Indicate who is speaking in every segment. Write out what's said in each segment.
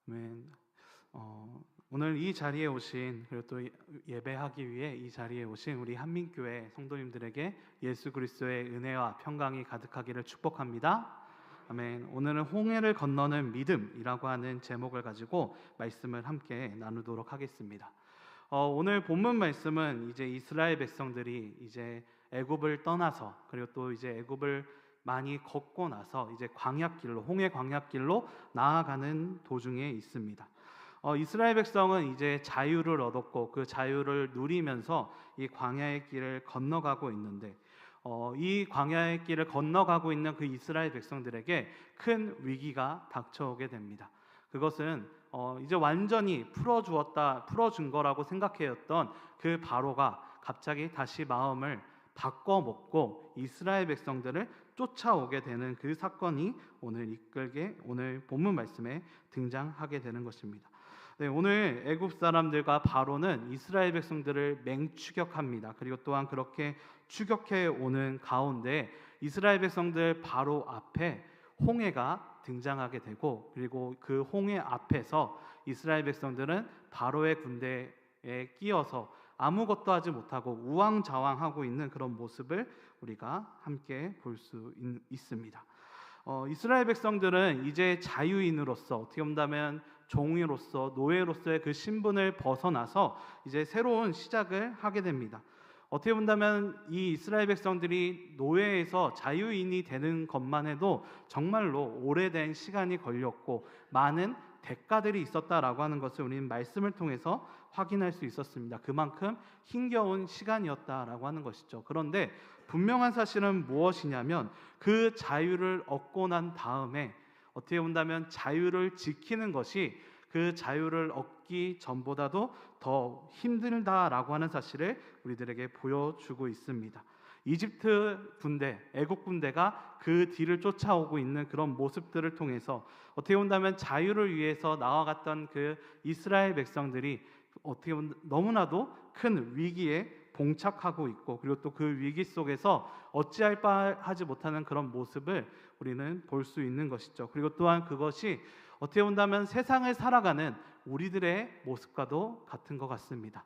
Speaker 1: 아멘. 오늘 이 자리에 오신, 그리고 또 예배하기 위해 이 자리에 오신 우리 한민교회 성도님들에게 예수 그리스도의 은혜와 평강이 가득하기를 축복합니다. 아멘. 오늘은 홍해를 건너는 믿음이라고 하는 제목을 가지고 말씀을 함께 나누도록 하겠습니다. 오늘 본문 말씀은 이제 이스라엘 백성들이 이제 애굽을 떠나서, 그리고 또 이제 애굽을 많이 걷고 나서 이제 광야길로, 홍해 광야길로 나아가는 도중에 있습니다. 이스라엘 백성은 이제 자유를 얻었고 그 자유를 누리면서 이 광야의 길을 건너가고 있는데, 이 광야의 길을 건너가고 있는 그 이스라엘 백성들에게 큰 위기가 닥쳐오게 됩니다. 그것은 이제 완전히 풀어준 거라고 생각해왔던 그 바로가 갑자기 다시 마음을 바꿔먹고 이스라엘 백성들을 쫓아오게 되는 그 사건이 오늘 본문 말씀에 등장하게 되는 것입니다. 네, 오늘 애굽 사람들과 바로는 이스라엘 백성들을 맹추격합니다. 그리고 또한 그렇게 추격해 오는 가운데 이스라엘 백성들 바로 앞에 홍해가 등장하게 되고, 그리고 그 홍해 앞에서 이스라엘 백성들은 바로의 군대에 끼어서 아무것도 하지 못하고 우왕좌왕하고 있는 그런 모습을 우리가 함께 볼 수 있습니다. 이스라엘 백성들은 이제 자유인으로서, 어떻게 본다면 종이로서, 노예로서의 그 신분을 벗어나서 이제 새로운 시작을 하게 됩니다. 어떻게 본다면 이 이스라엘 백성들이 노예에서 자유인이 되는 것만 해도 정말로 오래된 시간이 걸렸고 많은 대가들이 있었다라고 하는 것을 우리는 말씀을 통해서 확인할 수 있었습니다. 그만큼 힘겨운 시간이었다라고 하는 것이죠. 그런데 분명한 사실은 무엇이냐면 그 자유를 얻고 난 다음에 어떻게 본다면 자유를 지키는 것이 그 자유를 얻기 전보다도 더 힘들다라고 하는 사실을 우리들에게 보여주고 있습니다. 이집트 군대, 애국 군대가 그 뒤를 쫓아오고 있는 그런 모습들을 통해서 어떻게 본다면 자유를 위해서 나아갔던 그 이스라엘 백성들이 어떻게 보면 너무나도 큰 위기에 봉착하고 있고, 그리고 또 그 위기 속에서 어찌할 바 하지 못하는 그런 모습을 우리는 볼 수 있는 것이죠. 그리고 또한 그것이 어떻게 본다면 세상을 살아가는 우리들의 모습과도 같은 것 같습니다.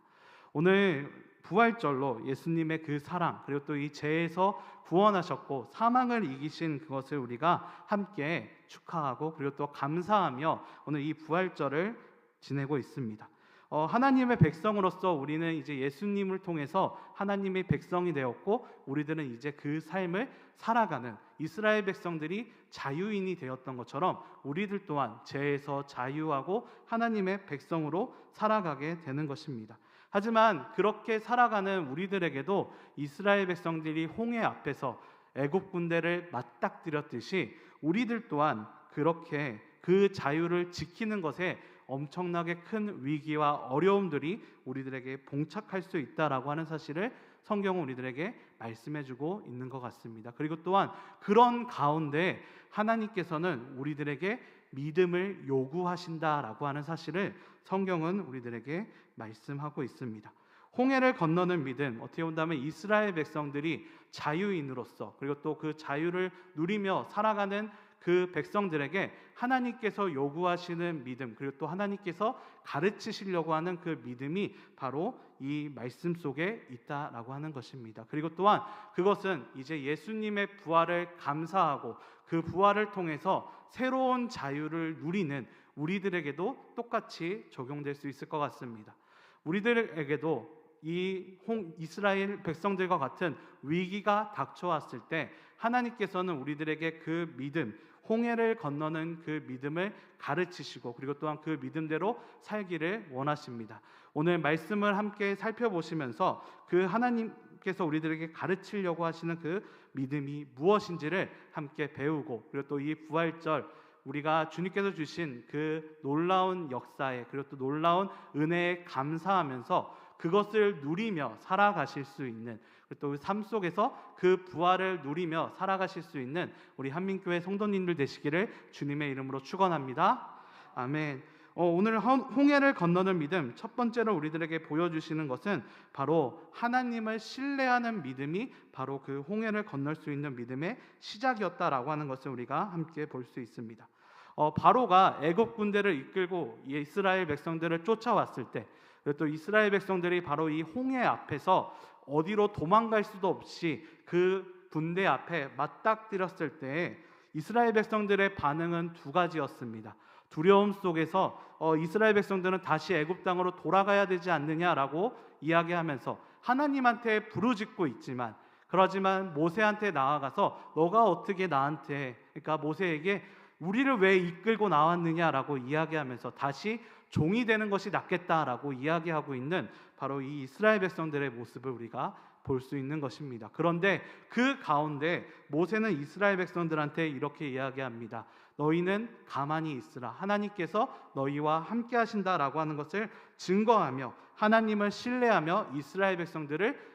Speaker 1: 오늘 부활절로 예수님의 그 사랑, 그리고 또 이 죄에서 구원하셨고 사망을 이기신 그것을 우리가 함께 축하하고, 그리고 또 감사하며 오늘 이 부활절을 지내고 있습니다. 하나님의 백성으로서 우리는 이제 예수님을 통해서 하나님의 백성이 되었고, 우리들은 이제 그 삶을 살아가는 이스라엘 백성들이 자유인이 되었던 것처럼 우리들 또한 죄에서 자유하고 하나님의 백성으로 살아가게 되는 것입니다. 하지만 그렇게 살아가는 우리들에게도 이스라엘 백성들이 홍해 앞에서 애국 군대를 맞닥뜨렸듯이 우리들 또한 그렇게 그 자유를 지키는 것에 엄청나게 큰 위기와 어려움들이 우리들에게 봉착할 수 있다라고 하는 사실을 성경은 우리들에게 말씀해주고 있는 것 같습니다. 그리고 또한 그런 가운데 하나님께서는 우리들에게 믿음을 요구하신다라고 하는 사실을 성경은 우리들에게 말씀하고 있습니다. 홍해를 건너는 믿음, 어떻게 본다면 이스라엘 백성들이 자유인으로서, 그리고 또 그 자유를 누리며 살아가는 그 백성들에게 하나님께서 요구하시는 믿음, 그리고 또 하나님께서 가르치시려고 하는 그 믿음이 바로 이 말씀 속에 있다라고 하는 것입니다. 그리고 또한 그것은 이제 예수님의 부활을 감사하고 그 부활을 통해서 새로운 자유를 누리는 우리들에게도 똑같이 적용될 수 있을 것 같습니다. 우리들에게도 이스라엘 백성들과 같은 위기가 닥쳐왔을 때 하나님께서는 우리들에게 그 믿음, 홍해를 건너는 그 믿음을 가르치시고, 그리고 또한 그 믿음대로 살기를 원하십니다. 오늘 말씀을 함께 살펴보시면서 그 하나님께서 우리들에게 가르치려고 하시는 그 믿음이 무엇인지를 함께 배우고, 그리고 또 이 부활절 우리가 주님께서 주신 그 놀라운 역사에, 그리고 또 놀라운 은혜에 감사하면서 그것을 누리며 살아가실 수 있는, 또 삶 속에서 그 부활을 누리며 살아가실 수 있는 우리 한민교회 성도님들 되시기를 주님의 이름으로 축원합니다. 아멘. 오늘 홍해를 건너는 믿음, 첫 번째로 우리들에게 보여주시는 것은 바로 하나님을 신뢰하는 믿음이 바로 그 홍해를 건널 수 있는 믿음의 시작이었다라고 하는 것을 우리가 함께 볼 수 있습니다. 바로가 애굽 군대를 이끌고 이스라엘 백성들을 쫓아왔을 때, 그리고 또 이스라엘 백성들이 바로 이 홍해 앞에서 어디로 도망갈 수도 없이 그 군대 앞에 맞닥뜨렸을 때 이스라엘 백성들의 반응은 두 가지였습니다. 두려움 속에서 이스라엘 백성들은 다시 애굽 땅으로 돌아가야 되지 않느냐라고 이야기하면서 하나님한테 부르짖고 있지만, 그러지만 모세한테 나아가서 너가 어떻게 나한테, 그러니까 모세에게 우리를 왜 이끌고 나왔느냐라고 이야기하면서 다시 종이 되는 것이 낫겠다라고 이야기하고 있는 바로 이 이스라엘 백성들의 모습을 우리가 볼 수 있는 것입니다. 그런데 그 가운데 모세는 이스라엘 백성들한테 이렇게 이야기합니다. 너희는 가만히 있으라. 하나님께서 너희와 함께 하신다라고 하는 것을 증거하며 하나님을 신뢰하며 이스라엘 백성들을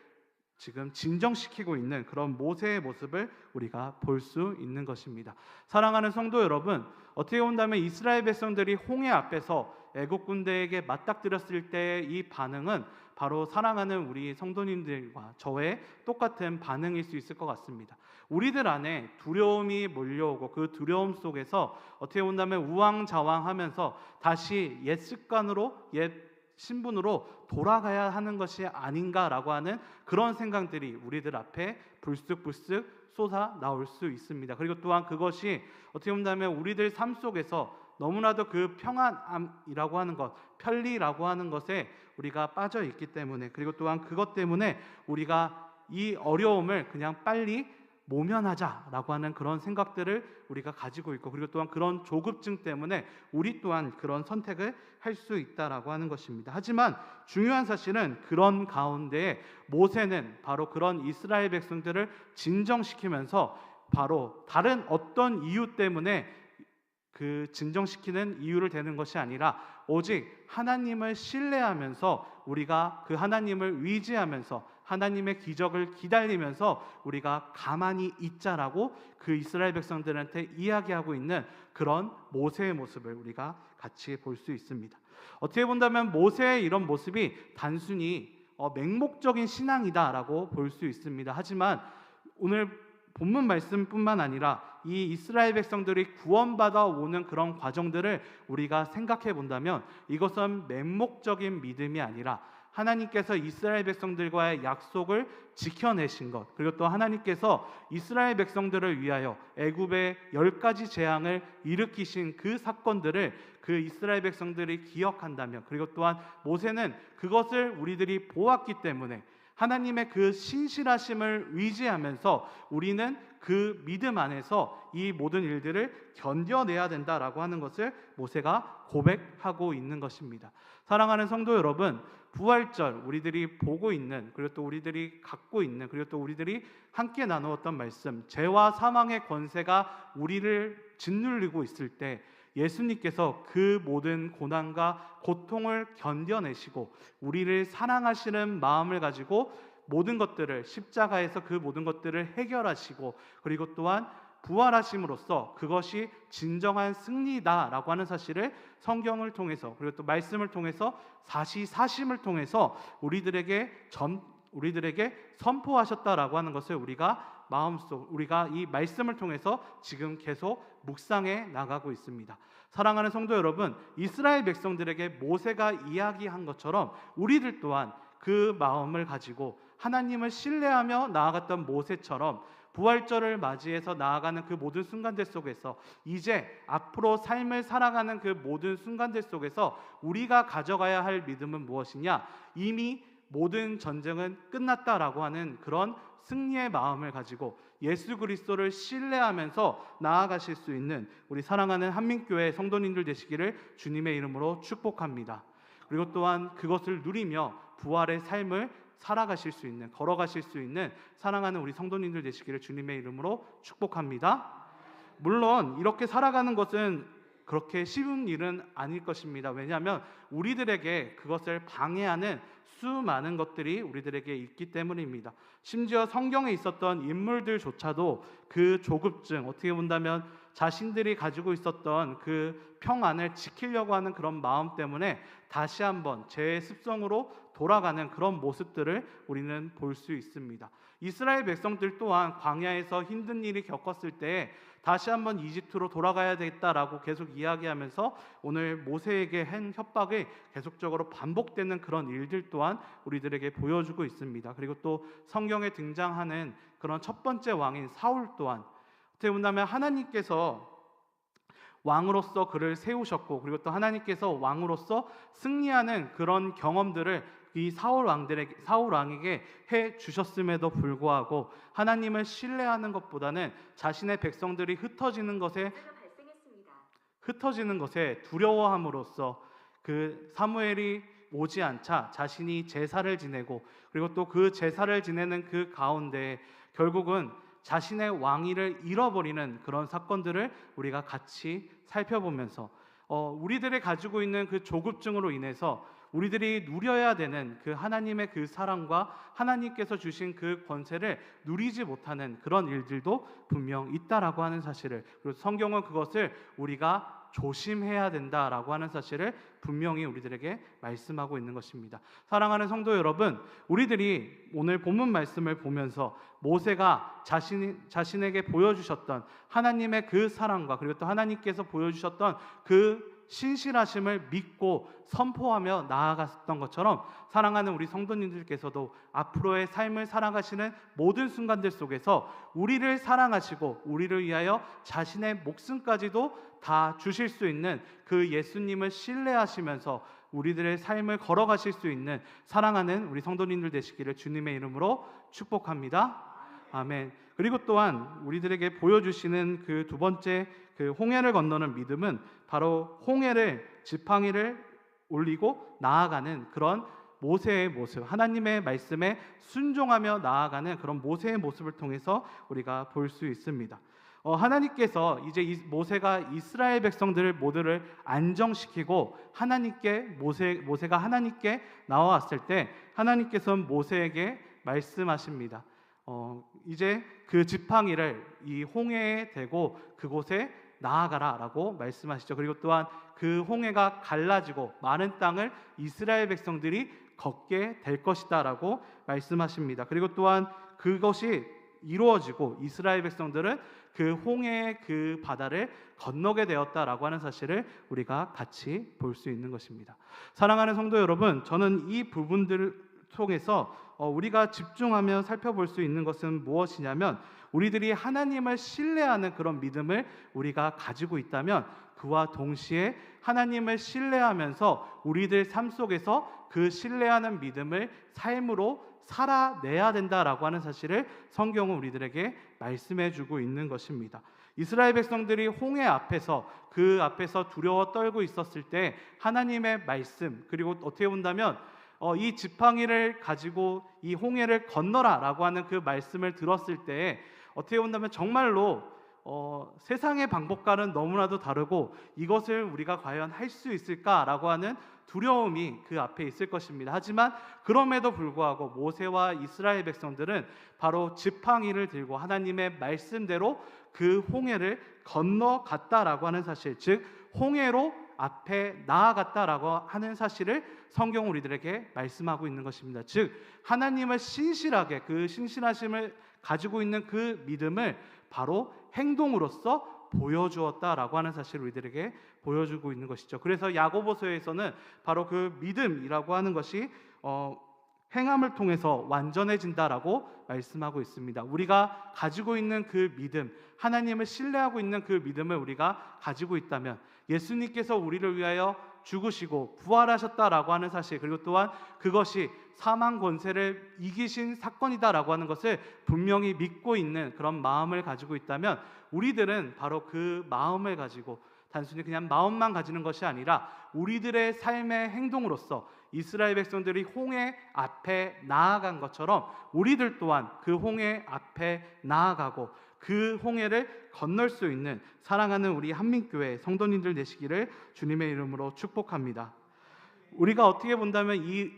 Speaker 1: 지금 진정시키고 있는 그런 모세의 모습을 우리가 볼 수 있는 것입니다. 사랑하는 성도 여러분, 어떻게 본다면 이스라엘 백성들이 홍해 앞에서 애국 군대에게 맞닥뜨렸을 때의 이 반응은 바로 사랑하는 우리 성도님들과 저의 똑같은 반응일 수 있을 것 같습니다. 우리들 안에 두려움이 몰려오고 그 두려움 속에서 어떻게 본다면 우왕좌왕하면서 다시 옛 습관으로, 옛 신분으로 돌아가야 하는 것이 아닌가라고 하는 그런 생각들이 우리들 앞에 불쑥불쑥 쏟아 나올 수 있습니다. 그리고 또한 그것이 어떻게 본다면 우리들 삶 속에서 너무나도 그 평안이라고 하는 것, 편리라고 하는 것에 우리가 빠져 있기 때문에, 그리고 또한 그것 때문에 우리가 이 어려움을 그냥 빨리 모면하자라고 하는 그런 생각들을 우리가 가지고 있고, 그리고 또한 그런 조급증 때문에 우리 또한 그런 선택을 할 수 있다라고 하는 것입니다. 하지만 중요한 사실은 그런 가운데 모세는 바로 그런 이스라엘 백성들을 진정시키면서 바로 다른 어떤 이유 때문에 그 진정시키는 이유를 대는 것이 아니라 오직 하나님을 신뢰하면서 우리가 그 하나님을 위지하면서 하나님의 기적을 기다리면서 우리가 가만히 있자라고 그 이스라엘 백성들한테 이야기하고 있는 그런 모세의 모습을 우리가 같이 볼 수 있습니다. 어떻게 본다면 모세의 이런 모습이 단순히 맹목적인 신앙이다라고 볼 수 있습니다. 하지만 오늘 본문 말씀뿐만 아니라 이 이스라엘 백성들이 구원받아 오는 그런 과정들을 우리가 생각해 본다면 이것은 맹목적인 믿음이 아니라 하나님께서 이스라엘 백성들과의 약속을 지켜내신 것, 그리고 또 하나님께서 이스라엘 백성들을 위하여 애굽의 10가지 재앙을 일으키신 그 사건들을 그 이스라엘 백성들이 기억한다면, 그리고 또한 모세는 그것을 우리들이 보았기 때문에 하나님의 그 신실하심을 의지하면서 우리는 그 믿음 안에서 이 모든 일들을 견뎌내야 된다라고 하는 것을 모세가 고백하고 있는 것입니다. 사랑하는 성도 여러분, 부활절 우리들이 보고 있는, 그리고 또 우리들이 갖고 있는, 그리고 또 우리들이 함께 나누었던 말씀, 죄와 사망의 권세가 우리를 짓누르고 있을 때 예수님께서 그 모든 고난과 고통을 견뎌내시고 우리를 사랑하시는 마음을 가지고 모든 것들을 십자가에서 그 모든 것들을 해결하시고, 그리고 또한 부활하심으로써 그것이 진정한 승리다라고 하는 사실을 성경을 통해서, 그리고 또 말씀을 통해서, 사시사심을 통해서 우리들에게 선포하셨다라고 하는 것을 우리가 마음속, 우리가 이 말씀을 통해서 지금 계속 묵상해 나가고 있습니다. 사랑하는 성도 여러분, 이스라엘 백성들에게 모세가 이야기한 것처럼 우리들 또한 그 마음을 가지고 하나님을 신뢰하며 나아갔던 모세처럼 부활절을 맞이해서 나아가는 그 모든 순간들 속에서, 이제 앞으로 삶을 살아가는 그 모든 순간들 속에서 우리가 가져가야 할 믿음은 무엇이냐? 이미 모든 전쟁은 끝났다라고 하는 그런 승리의 마음을 가지고 예수 그리스도를 신뢰하면서 나아가실 수 있는 우리 사랑하는 한민교회 성도님들 되시기를 주님의 이름으로 축복합니다. 그리고 또한 그것을 누리며 부활의 삶을 살아가실 수 있는, 걸어가실 수 있는 사랑하는 우리 성도님들 되시기를 주님의 이름으로 축복합니다. 물론 이렇게 살아가는 것은 그렇게 쉬운 일은 아닐 것입니다. 왜냐하면 우리들에게 그것을 방해하는 수많은 것들이 우리들에게 있기 때문입니다. 심지어 성경에 있었던 인물들조차도 그 조급증, 어떻게 본다면 자신들이 가지고 있었던 그 평안을 지키려고 하는 그런 마음 때문에 다시 한번 죄의 습성으로 돌아가는 그런 모습들을 우리는 볼 수 있습니다. 이스라엘 백성들 또한 광야에서 힘든 일이 겪었을 때 다시 한번 이집트로 돌아가야 되겠다라고 계속 이야기하면서 오늘 모세에게 한 협박이 계속적으로 반복되는 그런 일들 또한 우리들에게 보여주고 있습니다. 그리고 또 성경에 등장하는 그런 첫 번째 왕인 사울 또한 어떻게 본다면 하나님께서 왕으로서 그를 세우셨고, 그리고 또 하나님께서 왕으로서 승리하는 그런 경험들을 이 사울 왕에게 해 주셨음에도 불구하고 하나님을 신뢰하는 것보다는 자신의 백성들이 흩어지는 것에 두려워함으로써 그 사무엘이 오지 않자 자신이 제사를 지내고, 그리고 또 그 제사를 지내는 그 가운데 결국은 자신의 왕위를 잃어버리는 그런 사건들을 우리가 같이 살펴보면서 우리들이 가지고 있는 그 조급증으로 인해서 우리들이 누려야 되는 그 하나님의 그 사랑과 하나님께서 주신 그 권세를 누리지 못하는 그런 일들도 분명 있다라고 하는 사실을, 그리고 성경은 그것을 우리가 조심해야 된다라고 하는 사실을 분명히 우리들에게 말씀하고 있는 것입니다. 사랑하는 성도 여러분, 우리들이 오늘 본문 말씀을 보면서 모세가 자신에게 보여주셨던 하나님의 그 사랑과, 그리고 또 하나님께서 보여주셨던 그 신실하심을 믿고 선포하며 나아갔던 것처럼 사랑하는 우리 성도님들께서도 앞으로의 삶을 살아가시는 모든 순간들 속에서 우리를 사랑하시고 우리를 위하여 자신의 목숨까지도 다 주실 수 있는 그 예수님을 신뢰하시면서 우리들의 삶을 걸어가실 수 있는 사랑하는 우리 성도님들 되시기를 주님의 이름으로 축복합니다. 아멘. 그리고 또한 우리들에게 보여주시는 그 두 번째 그 홍해를 건너는 믿음은 바로 지팡이를 올리고 나아가는 그런 모세의 모습, 하나님의 말씀에 순종하며 나아가는 그런 모세의 모습을 통해서 우리가 볼 수 있습니다. 하나님께서 이제 모세가 이스라엘 백성들을 모두를 안정시키고 모세가 하나님께 나와왔을 때 하나님께서는 모세에게 말씀하십니다. 이제 그 지팡이를 이 홍해에 대고 그곳에 나아가라라고 말씀하시죠. 그리고 또한 그 홍해가 갈라지고 마른 땅을 이스라엘 백성들이 걷게 될 것이다라고 말씀하십니다. 그리고 또한 그것이 이루어지고 이스라엘 백성들은 그 홍해의 그 바다를 건너게 되었다라고 하는 사실을 우리가 같이 볼 수 있는 것입니다. 사랑하는 성도 여러분, 저는 이 부분들을 통해서 우리가 집중하며 살펴볼 수 있는 것은 무엇이냐면, 우리들이 하나님을 신뢰하는 그런 믿음을 우리가 가지고 있다면 그와 동시에 하나님을 신뢰하면서 우리들 삶 속에서 그 신뢰하는 믿음을 삶으로 살아내야 된다라고 하는 사실을 성경은 우리들에게 말씀해 주고 있는 것입니다. 이스라엘 백성들이 홍해 앞에서 그 앞에서 두려워 떨고 있었을 때 하나님의 말씀, 그리고 어떻게 본다면 이 지팡이를 가지고 이 홍해를 건너라라고 하는 그 말씀을 들었을 때 어떻게 본다면 정말로 세상의 방법과는 너무나도 다르고 이것을 우리가 과연 할 수 있을까라고 하는 두려움이 그 앞에 있을 것입니다. 하지만 그럼에도 불구하고 모세와 이스라엘 백성들은 바로 지팡이를 들고 하나님의 말씀대로 그 홍해를 건너갔다라고 하는 사실, 즉 홍해로 앞에 나아갔다라고 하는 사실을 성경은 우리들에게 말씀하고 있는 것입니다. 즉 하나님을 신실하게, 그 신실하심을 가지고 있는 그 믿음을 바로 행동으로써 보여주었다라고 하는 사실을 우리들에게 보여주고 있는 것이죠. 그래서 야고보서에서는 바로 그 믿음이라고 하는 것이 행함을 통해서 완전해진다라고 말씀하고 있습니다. 우리가 가지고 있는 그 믿음, 하나님을 신뢰하고 있는 그 믿음을 우리가 가지고 있다면 예수님께서 우리를 위하여 죽으시고 부활하셨다라고 하는 사실, 그리고 또한 그것이 사망 권세를 이기신 사건이다라고 하는 것을 분명히 믿고 있는 그런 마음을 가지고 있다면 우리들은 바로 그 마음을 가지고 단순히 그냥 마음만 가지는 것이 아니라 우리들의 삶의 행동으로서 이스라엘 백성들이 홍해 앞에 나아간 것처럼 우리들 또한 그 홍해 앞에 나아가고 그 홍해를 건널 수 있는 사랑하는 우리 한민교회 성도님들 되시기를 주님의 이름으로 축복합니다. 우리가 어떻게 본다면 이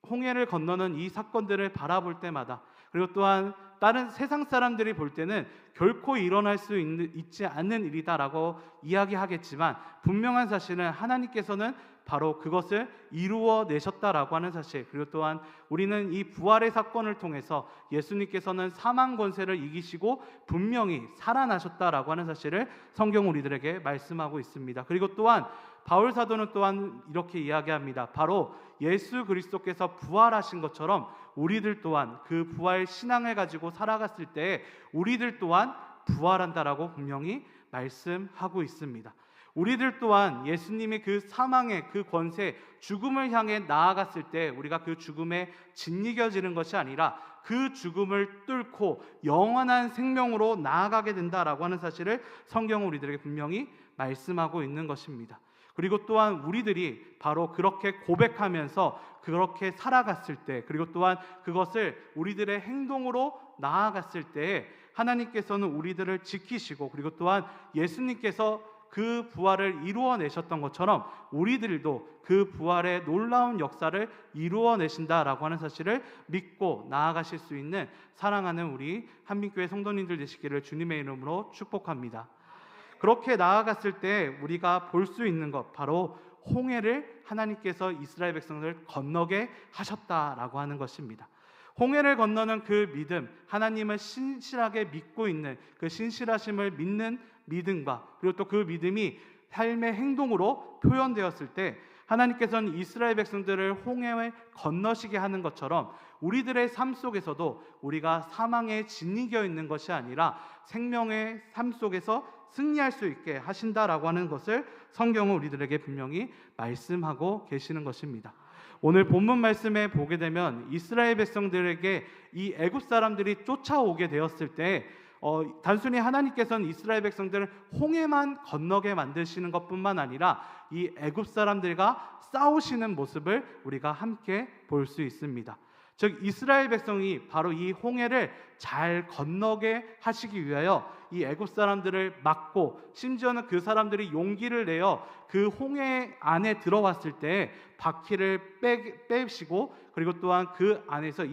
Speaker 1: 홍해를 건너는 이 사건들을 바라볼 때마다, 그리고 또한 다른 세상 사람들이 볼 때는 결코 일어날 수 있지 않는 일이다라고 이야기하겠지만, 분명한 사실은 하나님께서는 바로 그것을 이루어내셨다라고 하는 사실, 그리고 또한 우리는 이 부활의 사건을 통해서 예수님께서는 사망 권세를 이기시고 분명히 살아나셨다라고 하는 사실을 성경 우리들에게 말씀하고 있습니다. 그리고 또한 바울 사도는 또한 이렇게 이야기합니다. 바로 예수 그리스도께서 부활하신 것처럼 우리들 또한 그 부활 신앙을 가지고 살아갔을 때 우리들 또한 부활한다라고 분명히 말씀하고 있습니다. 우리들 또한 예수님이 그 사망의 그 권세, 죽음을 향해 나아갔을 때 우리가 그 죽음에 짓이겨지는 것이 아니라 그 죽음을 뚫고 영원한 생명으로 나아가게 된다라고 하는 사실을 성경은 우리들에게 분명히 말씀하고 있는 것입니다. 그리고 또한 우리들이 바로 그렇게 고백하면서 그렇게 살아갔을 때, 그리고 또한 그것을 우리들의 행동으로 나아갔을 때 하나님께서는 우리들을 지키시고, 그리고 또한 예수님께서 그 부활을 이루어내셨던 것처럼 우리들도 그 부활의 놀라운 역사를 이루어내신다라고 하는 사실을 믿고 나아가실 수 있는 사랑하는 우리 한민교회 성도님들 되시기를 주님의 이름으로 축복합니다. 그렇게 나아갔을 때 우리가 볼 수 있는 것, 바로 홍해를 하나님께서 이스라엘 백성을 건너게 하셨다라고 하는 것입니다. 홍해를 건너는 그 믿음, 하나님을 신실하게 믿고 있는 그 신실하심을 믿는 믿음과, 그리고 또 그 믿음이 삶의 행동으로 표현되었을 때 하나님께서는 이스라엘 백성들을 홍해를 건너시게 하는 것처럼 우리들의 삶 속에서도 우리가 사망에 짓이겨 있는 것이 아니라 생명의 삶 속에서 승리할 수 있게 하신다라고 하는 것을 성경은 우리들에게 분명히 말씀하고 계시는 것입니다. 오늘 본문 말씀에 보게 되면 이스라엘 백성들에게 이 애굽 사람들이 쫓아오게 되었을 때 단순히 하나님께서는 이스라엘 백성들을 홍해만 건너게 만드시는 것뿐만 아니라 이 애굽 사람들과 싸우시는 모습을 우리가 함께 볼 수 있습니다. 즉 이스라엘 백성이 바로 이 홍해를 잘 건너게 하시기 위하여 이 애굽 사람들을 막고, 심지어는 그 사람들이 용기를 내어 그 홍해 안에 들어왔을 때 바퀴를 빼시고, 그리고 또한 그 안에서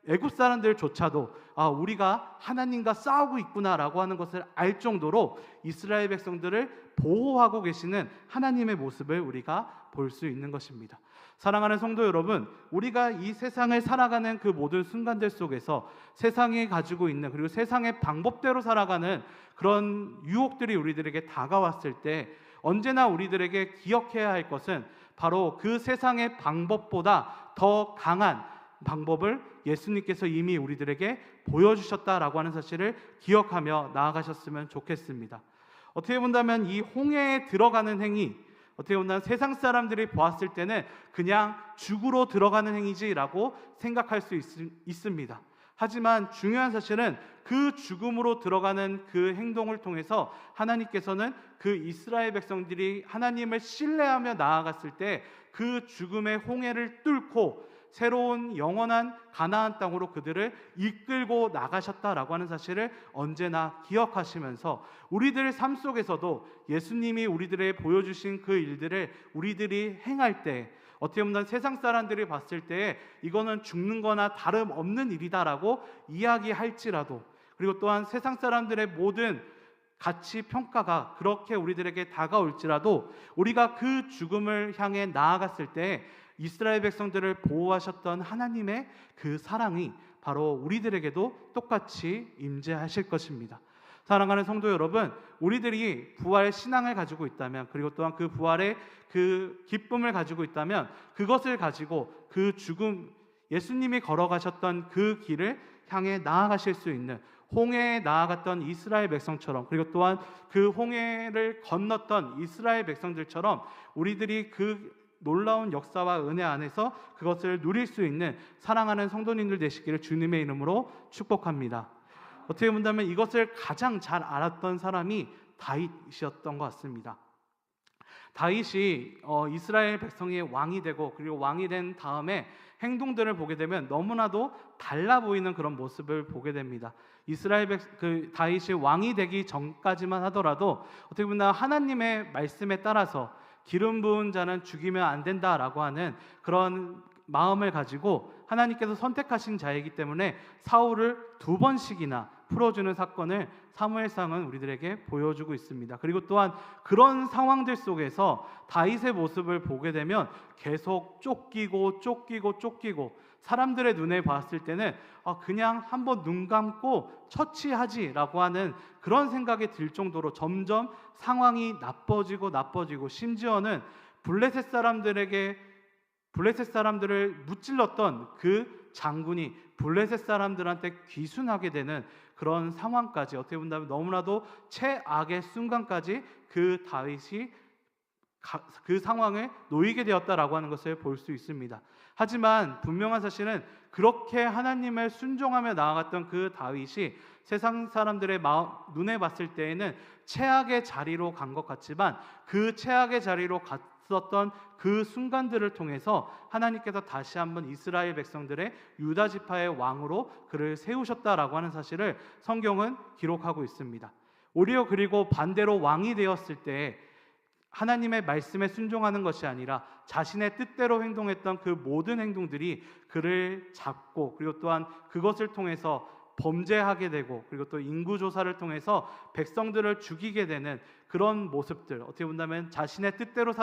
Speaker 1: 애굽 사람들조차도 우리가 하나님과 싸우고 있구나라고 하는 것을 알 정도로 이스라엘 백성들을 보호하고 계시는 하나님의 모습을 우리가 볼 수 있는 것입니다. 사랑하는 성도 여러분, 우리가 이 세상을 살아가는 그 모든 순간들 속에서 세상이 가지고 있는, 그리고 세상의 방법대로 살아가는 그런 유혹들이 우리들에게 다가왔을 때 언제나 우리들에게 기억해야 할 것은 바로 그 세상의 방법보다 더 강한 방법을 예수님께서 이미 우리들에게 보여주셨다라고 하는 사실을 기억하며 나아가셨으면 좋겠습니다. 어떻게 본다면 이 홍해에 들어가는 행위, 어떻게 보면 세상 사람들이 보았을 때는 그냥 죽으러 들어가는 행위지라고 생각할 수 있습니다. 하지만 중요한 사실은 그 죽음으로 들어가는 그 행동을 통해서 하나님께서는 그 이스라엘 백성들이 하나님을 신뢰하며 나아갔을 때 그 죽음의 홍해를 뚫고 새로운 영원한 가나안 땅으로 그들을 이끌고 나가셨다라고 하는 사실을 언제나 기억하시면서 우리들 삶 속에서도 예수님이 우리들의 보여주신 그 일들을 우리들이 행할 때 어떻게 보면 세상 사람들이 봤을 때 이거는 죽는 거나 다름없는 일이다라고 이야기할지라도, 그리고 또한 세상 사람들의 모든 가치 평가가 그렇게 우리들에게 다가올지라도 우리가 그 죽음을 향해 나아갔을 때 이스라엘 백성들을 보호하셨던 하나님의 그 사랑이 바로 우리들에게도 똑같이 임재하실 것입니다. 사랑하는 성도 여러분, 우리들이 부활의 신앙을 가지고 있다면, 그리고 또한 그 부활의 그 기쁨을 가지고 있다면 그것을 가지고 그 죽음, 예수님이 걸어가셨던 그 길을 향해 나아가실 수 있는, 홍해에 나아갔던 이스라엘 백성처럼, 그리고 또한 그 홍해를 건넜던 이스라엘 백성들처럼 우리들이 그 놀라운 역사와 은혜 안에서 그것을 누릴 수 있는 사랑하는 성도님들 되시기를 주님의 이름으로 축복합니다. 어떻게 본다면 이것을 가장 잘 알았던 사람이 다윗이었던 것 같습니다. 다윗이 이스라엘 백성의 왕이 되고, 그리고 왕이 된 다음에 행동들을 보게 되면 너무나도 달라 보이는 그런 모습을 보게 됩니다. 다윗이 왕이 되기 전까지만 하더라도 어떻게 보면 하나님의 말씀에 따라서 기름 부은 자는 죽이면 안 된다라고 하는 그런 마음을 가지고 하나님께서 선택하신 자이기 때문에 사울을 2번씩이나 풀어주는 사건을 사무엘상은 우리들에게 보여주고 있습니다. 그리고 또한 그런 상황들 속에서 다윗의 모습을 보게 되면 계속 쫓기고 사람들의 눈에 봤을 때는 그냥 한번 눈 감고 처치하지라고 하는 그런 생각이 들 정도로 점점 상황이 나빠지고 심지어는 블레셋 사람들을 무찔렀던 그 장군이 블레셋 사람들한테 귀순하게 되는 그런 상황까지, 어떻게 본다면 너무나도 최악의 순간까지 그 다윗이 그 상황에 놓이게 되었다라고 하는 것을 볼 수 있습니다. 하지만 분명한 사실은 그렇게 하나님을 순종하며 나아갔던 그 다윗이 세상 사람들의 눈에 봤을 때에는 최악의 자리로 간 것 같지만, 그 최악의 자리로 갔었던 그 순간들을 통해서 하나님께서 다시 한번 이스라엘 백성들의 유다 지파의 왕으로 그를 세우셨다라고 하는 사실을 성경은 기록하고 있습니다. 오히려 그리고 반대로 왕이 되었을 때 하나님의 말씀에 순종하는 것이 아니라 자신의 뜻대로 행동했던 그 모든 행동들이 그를 잡고, 그리고 또한 그것을 통해서 범죄하게 되고, 그리고 또 인구조사를 통해서 백성들을 죽이게 되는 그런 모습들, 어떻게 본다면 자신의 뜻대로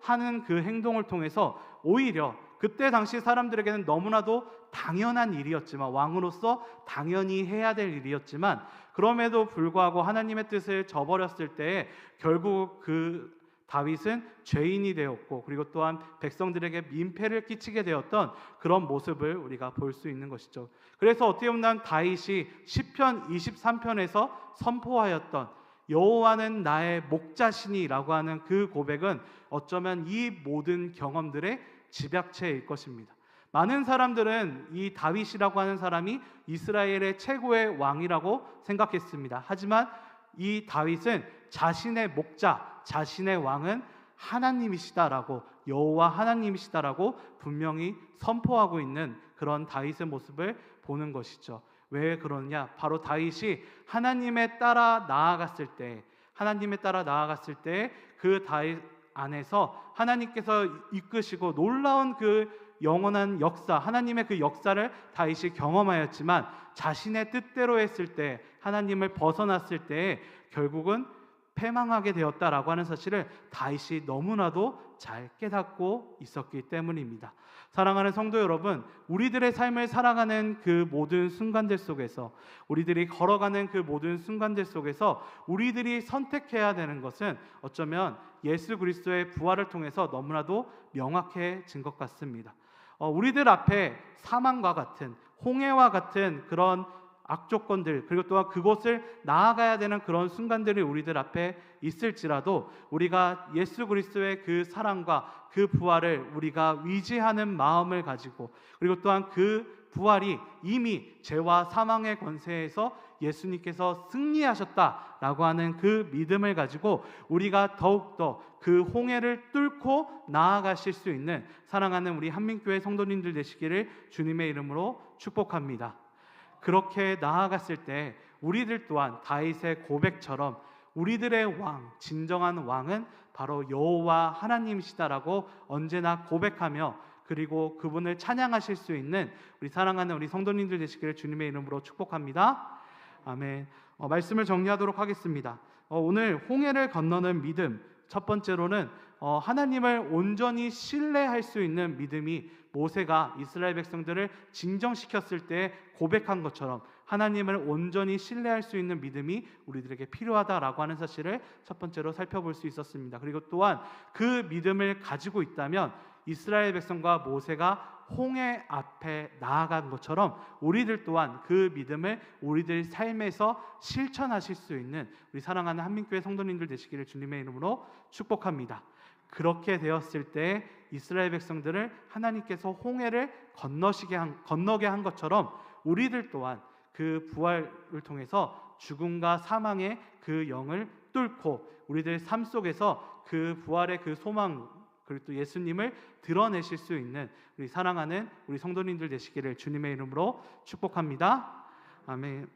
Speaker 1: 하는 그 행동을 통해서 오히려 그때 당시 사람들에게는 너무나도 당연한 일이었지만, 왕으로서 당연히 해야 될 일이었지만, 그럼에도 불구하고 하나님의 뜻을 저버렸을 때에 결국 그 다윗은 죄인이 되었고, 그리고 또한 백성들에게 민폐를 끼치게 되었던 그런 모습을 우리가 볼 수 있는 것이죠. 그래서 어떻게 보면 다윗이 시편 23편에서 선포하였던 여호와는 나의 목자시니라고 하는 그 고백은 어쩌면 이 모든 경험들의 집약체일 것입니다. 많은 사람들은 이 다윗이라고 하는 사람이 이스라엘의 최고의 왕이라고 생각했습니다. 하지만 이 다윗은 자신의 목자, 자신의 왕은 하나님이시다라고, 여호와 하나님이시다라고 분명히 선포하고 있는 그런 다윗의 모습을 보는 것이죠. 왜 그러냐? 바로 다윗이 하나님에 따라 나아갔을 때 그 다윗 안에서 하나님께서 이끄시고 놀라운 그 영원한 역사, 하나님의 그 역사를 다윗이 경험하였지만, 자신의 뜻대로 했을 때, 하나님을 벗어났을 때 결국은 패망하게 되었다라고 하는 사실을 다윗이 너무나도 잘 깨닫고 있었기 때문입니다. 사랑하는 성도 여러분, 우리들의 삶을 살아가는 그 모든 순간들 속에서, 우리들이 걸어가는 그 모든 순간들 속에서 우리들이 선택해야 되는 것은 어쩌면 예수 그리스도의 부활을 통해서 너무나도 명확해진 것 같습니다. 우리들 앞에 사망과 같은, 홍해와 같은 그런 악조건들, 그리고 또한 그곳을 나아가야 되는 그런 순간들이 우리들 앞에 있을지라도 우리가 예수 그리스도의 그 사랑과 그 부활을 우리가 위지하는 마음을 가지고, 그리고 또한 그 부활이 이미 죄와 사망의 권세에서 예수님께서 승리하셨다라고 하는 그 믿음을 가지고 우리가 더욱더 그 홍해를 뚫고 나아가실 수 있는 사랑하는 우리 한민교회 성도님들 되시기를 주님의 이름으로 축복합니다. 그렇게 나아갔을 때 우리들 또한 다윗의 고백처럼 우리들의 왕, 진정한 왕은 바로 여호와 하나님이시다라고 언제나 고백하며, 그리고 그분을 찬양하실 수 있는 우리 사랑하는 우리 성도님들 되시기를 주님의 이름으로 축복합니다. 아멘. 말씀을 정리하도록 하겠습니다. 오늘 홍해를 건너는 믿음, 첫 번째로는 하나님을 온전히 신뢰할 수 있는 믿음이 모세가 이스라엘 백성들을 진정시켰을 때 고백한 것처럼 하나님을 온전히 신뢰할 수 있는 믿음이 우리들에게 필요하다라고 하는 사실을 첫 번째로 살펴볼 수 있었습니다. 그리고 또한 그 믿음을 가지고 있다면 이스라엘 백성과 모세가 홍해 앞에 나아간 것처럼 우리들 또한 그 믿음을 우리들 삶에서 실천하실 수 있는 우리 사랑하는 한민교회 성도님들 되시기를 주님의 이름으로 축복합니다. 그렇게 되었을 때 이스라엘 백성들을 하나님께서 홍해를 건너게 한 것처럼 우리들 또한 그 부활을 통해서 죽음과 사망의 그 영을 뚫고 우리들 삶 속에서 그 부활의 그 소망, 그리고 또 예수님을 드러내실 수 있는 우리 사랑하는 우리 성도님들 되시기를 주님의 이름으로 축복합니다. 아멘.